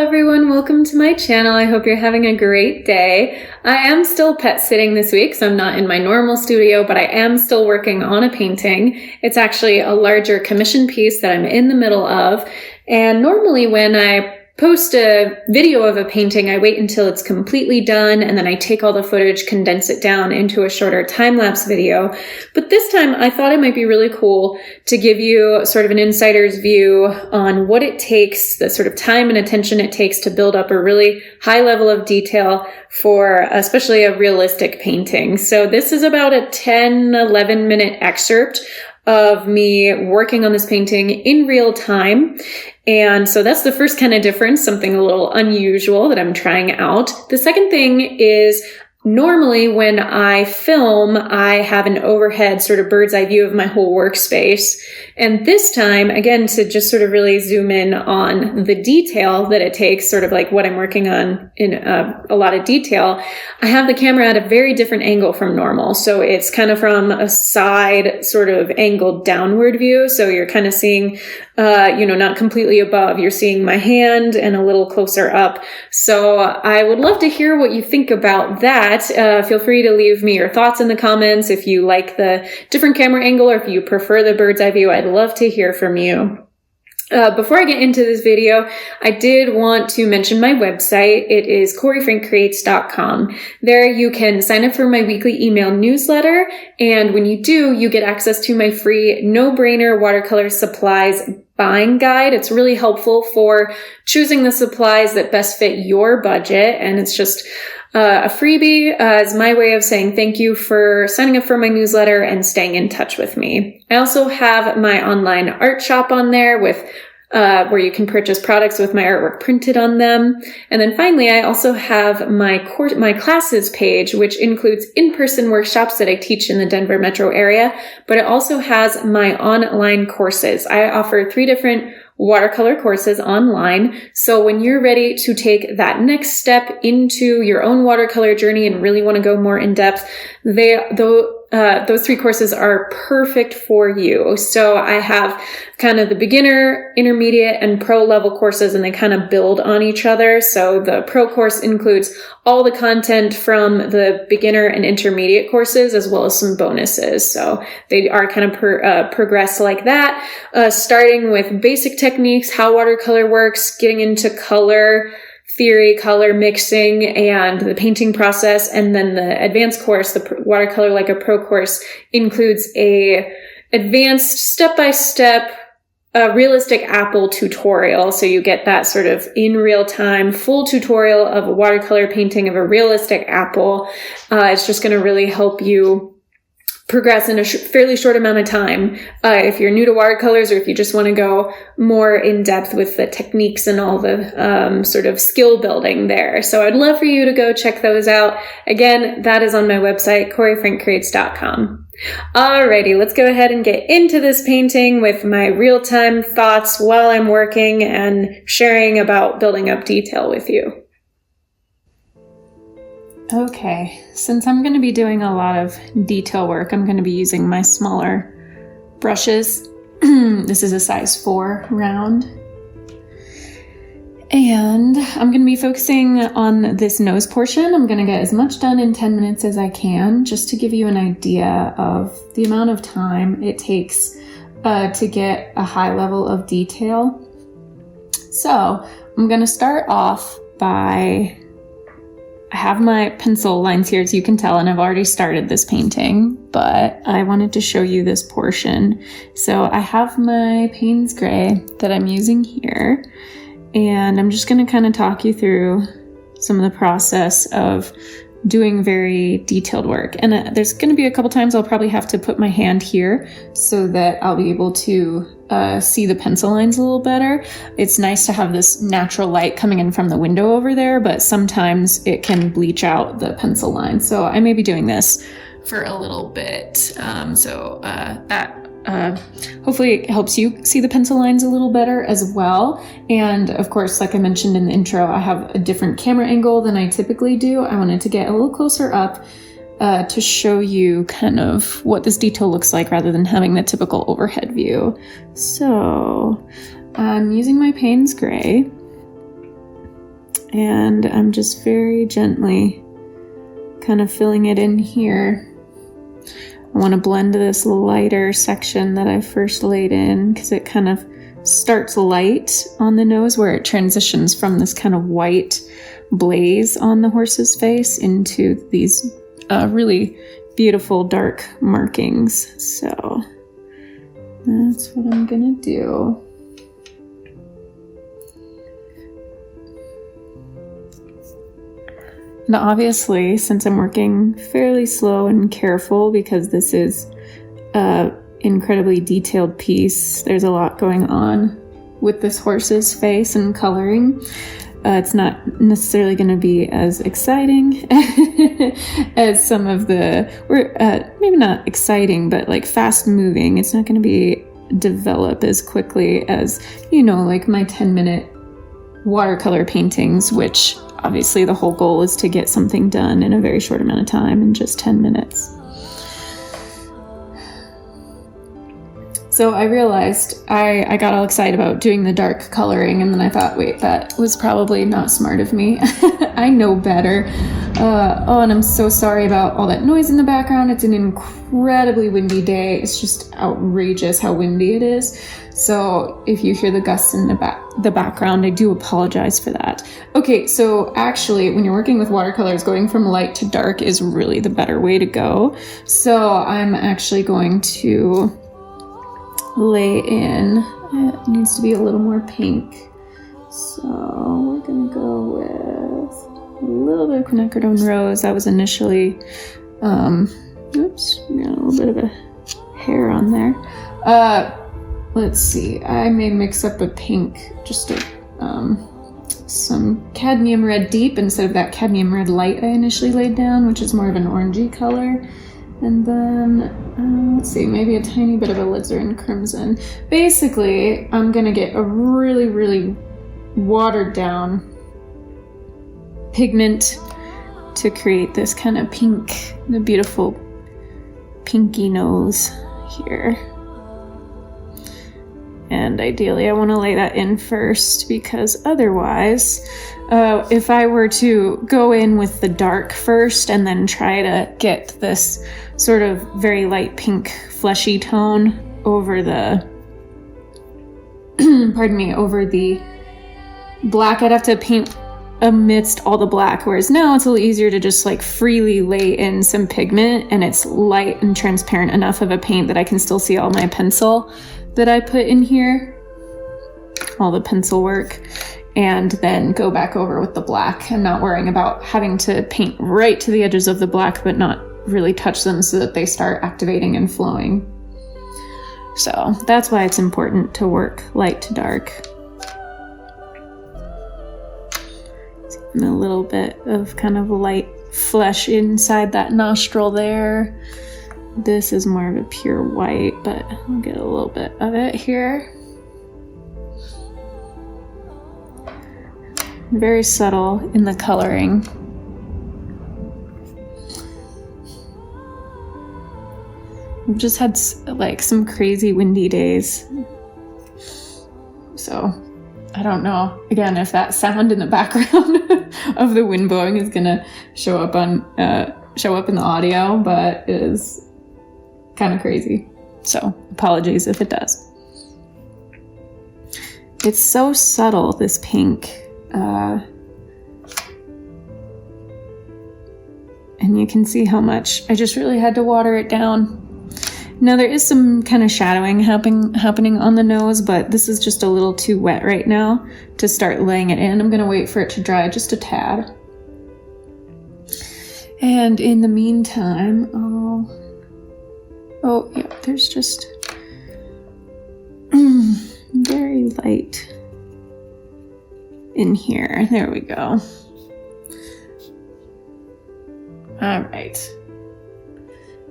everyone, welcome to my channel. I hope you're having a great day. I am still pet sitting this week, so I'm not in my normal studio, but I am still working on a painting. It's actually a larger commission piece that I'm in the middle of, and normally when I post a video of a painting, I wait until it's completely done, and then I take all the footage, condense it down into a shorter time-lapse video. But this time, I thought it might be really cool to give you sort of an insider's view on what it takes, the sort of time and attention it takes to build up a really high level of detail for especially a realistic painting. So this is about a 10-11 minute excerpt of me working on this painting in real time. And so that's the first kind of difference, something a little unusual that I'm trying out. The second thing is normally when I film, I have an overhead sort of bird's eye view of my whole workspace. And this time, again, to just sort of really zoom in on the detail that it takes, sort of like what I'm working on in a lot of detail, I have the camera at a very different angle from normal. So it's kind of from a side sort of angled downward view. So you're kind of seeing, not completely above. You're seeing my hand and a little closer up. So I would love to hear what you think about that. Feel free to leave me your thoughts in the comments if you like the different camera angle or if you prefer the bird's eye view. I'd love to hear from you. Before I get into this video, I did want to mention my website. It is CoreyFrankCreates.com. There you can sign up for my weekly email newsletter, and when you do, you get access to my free no-brainer watercolor supplies buying guide. It's really helpful for choosing the supplies that best fit your budget, and it's just a freebie is my way of saying thank you for signing up for my newsletter and staying in touch with me. I also have my online art shop on there with where you can purchase products with my artwork printed on them. And then finally, I also have my classes page, which includes in-person workshops that I teach in the Denver metro area, but it also has my online courses. I offer 3 different watercolor courses online. So when you're ready to take that next step into your own watercolor journey and really want to go more in depth, those 3 courses are perfect for you. So I have kind of the beginner, intermediate, and pro level courses, and they kind of build on each other. So the pro course includes all the content from the beginner and intermediate courses, as well as some bonuses. So they are kind of progressed like that, starting with basic techniques, how watercolor works, getting into color theory, color mixing, and the painting process. And then the advanced course, the Watercolor Like a Pro course, includes a advanced step-by-step realistic apple tutorial. So you get that sort of in real time full tutorial of a watercolor painting of a realistic apple. It's just going to really help you progress in a fairly short amount of time. If you're new to watercolors, or if you just want to go more in depth with the techniques and all the sort of skill building there. So I'd love for you to go check those out. Again, that is on my website, CoreyFrankCreates.com. Alrighty, let's go ahead and get into this painting with my real-time thoughts while I'm working and sharing about building up detail with you. Okay, since I'm going to be doing a lot of detail work, I'm going to be using my smaller brushes. This is a size 4 round. And I'm going to be focusing on this nose portion. I'm going to get as much done in 10 minutes as I can, just to give you an idea of the amount of time it takes to get a high level of detail. So I'm going to start off by... I have my pencil lines here, as you can tell, and I've already started this painting, but I wanted to show you this portion. So I have my Payne's Gray that I'm using here, and I'm just going to kind of talk you through some of the process of doing very detailed work. And there's going to be a couple times I'll probably have to put my hand here so that I'll be able to see the pencil lines a little better. It's nice to have this natural light coming in from the window over there, but sometimes it can bleach out the pencil line. So I may be doing this for a little bit. Hopefully it helps you see the pencil lines a little better as well. And of course, like I mentioned in the intro, I have a different camera angle than I typically do. I wanted to get a little closer up to show you kind of what this detail looks like rather than having the typical overhead view. So I'm using my Payne's Gray, And I'm just very gently kind of filling it in here. I want to blend this lighter section that I first laid in because it kind of starts light on the nose where it transitions from this kind of white blaze on the horse's face into these really beautiful dark markings. So that's what I'm gonna do. And obviously, since I'm working fairly slow and careful because this is an incredibly detailed piece, there's a lot going on with this horse's face and coloring. It's not necessarily going to be as exciting as some of the, maybe not exciting, but like fast moving. It's not going to develop as quickly as, like my 10-minute watercolor paintings, which obviously the whole goal is to get something done in a very short amount of time, in just 10 minutes. So I realized I got all excited about doing the dark coloring, and then I thought, wait, that was probably not smart of me. I know better. And I'm so sorry about all that noise in the background. It's an incredibly windy day. It's just outrageous how windy it is. So if you hear the gusts in the background, I do apologize for that. Okay, so actually, when you're working with watercolors, going from light to dark is really the better way to go. So I'm actually going to lay in, it needs to be a little more pink. So we're gonna go with a little bit of quinacridone rose. That was initially, oops, we got a little bit of a hair on there. Let's see, I may mix up a pink, just some cadmium red deep instead of that cadmium red light I initially laid down, which is more of an orangey color. And then, let's see, maybe a tiny bit of alizarin crimson. Basically, I'm gonna get a really, really watered down pigment to create this kind of pink, the beautiful pinky nose here. And ideally, I want to lay that in first because otherwise, if I were to go in with the dark first and then try to get this sort of very light pink fleshy tone over the, over the black, I'd have to paint amidst all the black, whereas now it's a little easier to just like freely lay in some pigment and it's light and transparent enough of a paint that I can still see all my pencil that I put in here, all the pencil work, and then go back over with the black and not worrying about having to paint right to the edges of the black but not really touch them so that they start activating and flowing. So that's why it's important to work light to dark. And a little bit of kind of light flesh inside that nostril there. This is more of a pure white, but I'll get a little bit of it here. Very subtle in the coloring. We've just had like some crazy windy days. So I don't know, again, if that sound in the background of the wind blowing is gonna show up in the audio, but it is kind of crazy. So apologies if it does. It's so subtle, this pink. And you can see how much I just really had to water it down. Now there is some kind of shadowing happening on the nose, but this is just a little too wet right now to start laying it in. I'm going to wait for it to dry just a tad. And in the meantime, oh yeah, there's just very light in here. There we go. All right.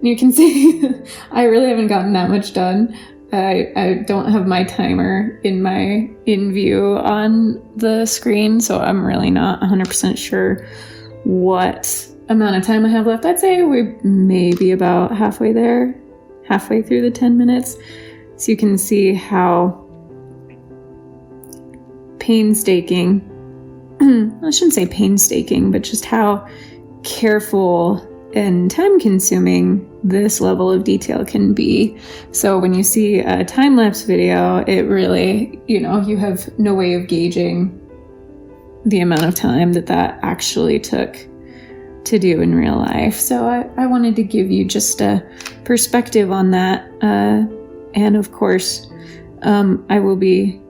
You can see I really haven't gotten that much done. I don't have my timer in view on the screen, so I'm really not 100% sure what amount of time I have left. I'd say we're maybe about halfway through the 10 minutes. So you can see how painstaking I shouldn't say painstaking, but just how careful and time-consuming this level of detail can be. So when you see a time-lapse video, it really, you have no way of gauging the amount of time that actually took to do in real life. So I wanted to give you just a perspective on that. And of course, I will be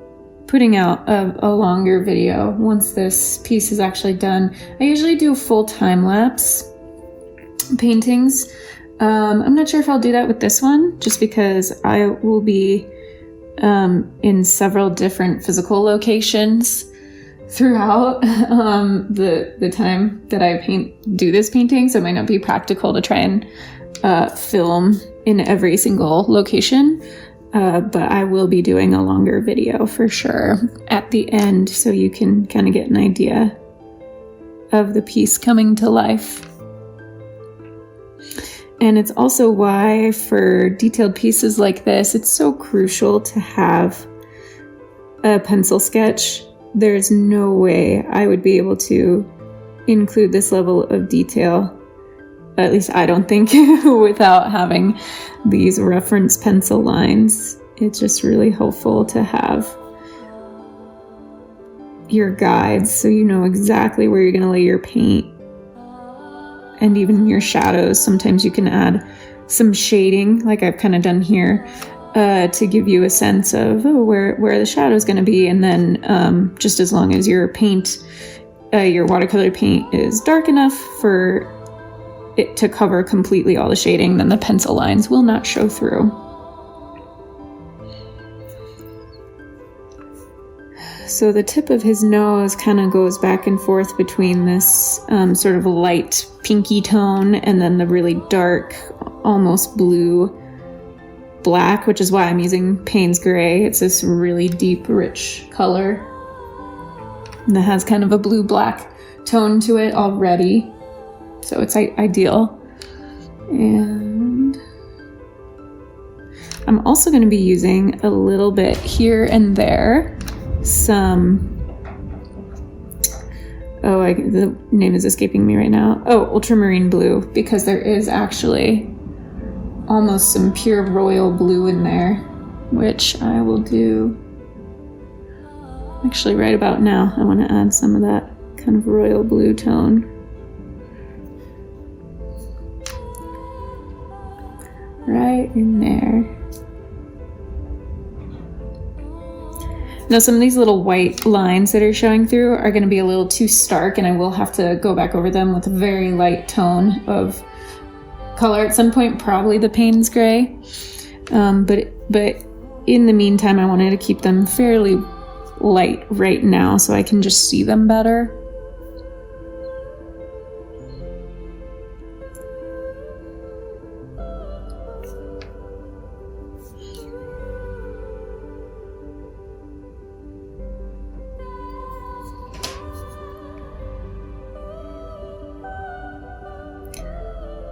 putting out a longer video once this piece is actually done. I usually do full time-lapse paintings. I'm not sure if I'll do that with this one, just because I will be in several different physical locations throughout the time that I do this painting, so it might not be practical to try and film in every single location, but I will be doing a longer video for sure at the end, so you can kind of get an idea of the piece coming to life. And it's also why for detailed pieces like this, it's so crucial to have a pencil sketch. There's no way I would be able to include this level of detail, at least I don't think, without having these reference pencil lines. It's just really helpful to have your guides so you know exactly where you're going to lay your paint. And even your shadows, sometimes you can add some shading, like I've kind of done here, to give you a sense of where the shadow is going to be. And then just as long as your paint, your watercolor paint is dark enough for it to cover completely all the shading, then the pencil lines will not show through. So the tip of his nose kind of goes back and forth between this sort of light pinky tone and then the really dark, almost blue black, which is why I'm using Payne's Gray. It's this really deep, rich color that has kind of a blue-black tone to it already. So it's ideal. And I'm also going to be using a little bit here and there the name is escaping me right now. Ultramarine blue, because there is actually almost some pure royal blue in there, which I will do actually right about now. I want to add some of that kind of royal blue tone. Right in there. Now some of these little white lines that are showing through are going to be a little too stark, and I will have to go back over them with a very light tone of color at some point, probably the Payne's Gray. But in the meantime, I wanted to keep them fairly light right now so I can just see them better.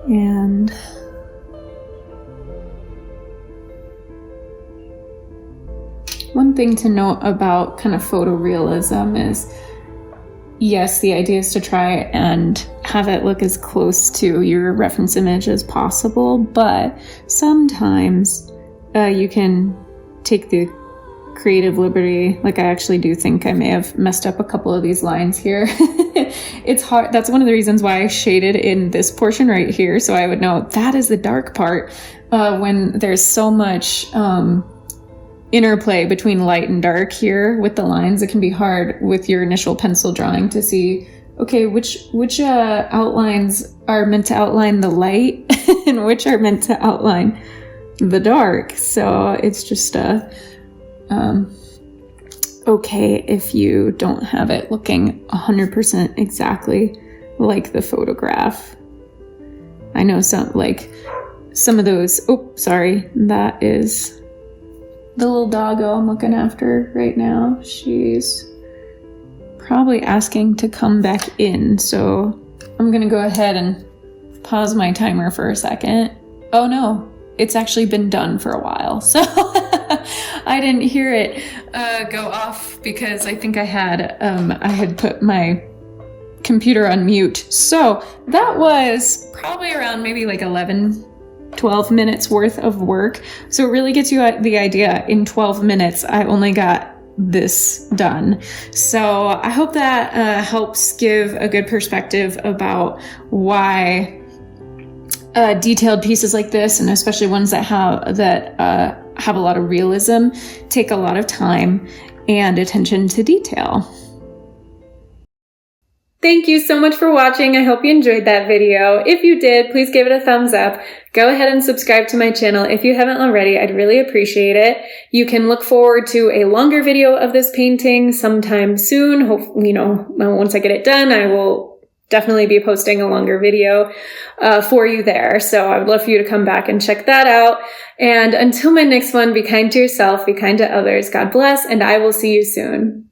And one thing to note about kind of photorealism is, yes, the idea is to try and have it look as close to your reference image as possible, but sometimes you can take the creative liberty. Like, I actually do think I may have messed up a couple of these lines here. It's hard. That's one of the reasons why I shaded in this portion right here, so I would know that is the dark part. When there's so much interplay between light and dark here with the lines, it can be hard with your initial pencil drawing to see, okay, which outlines are meant to outline the light and which are meant to outline the dark. So it's just okay if you don't have it looking 100% exactly like the photograph. I know some of those, that is the little doggo I'm looking after right now. She's probably asking to come back in, so I'm gonna go ahead and pause my timer for a second. Oh no, it's actually been done for a while, so I didn't hear it go off because I think I had put my computer on mute. So that was probably around maybe like 12 minutes worth of work. So it really gets you the idea. In 12 minutes, I only got this done. So I hope that helps give a good perspective about why detailed pieces like this, and especially ones that have a lot of realism, take a lot of time and attention to detail. Thank you so much for watching. I hope you enjoyed that video. If you did, please give it a thumbs up. Go ahead and subscribe to my channel if you haven't already. I'd really appreciate it. You can look forward to a longer video of this painting sometime soon. Once I get it done, I will definitely be posting a longer video for you there. So I would love for you to come back and check that out. And until my next one, be kind to yourself, be kind to others. God bless, and I will see you soon.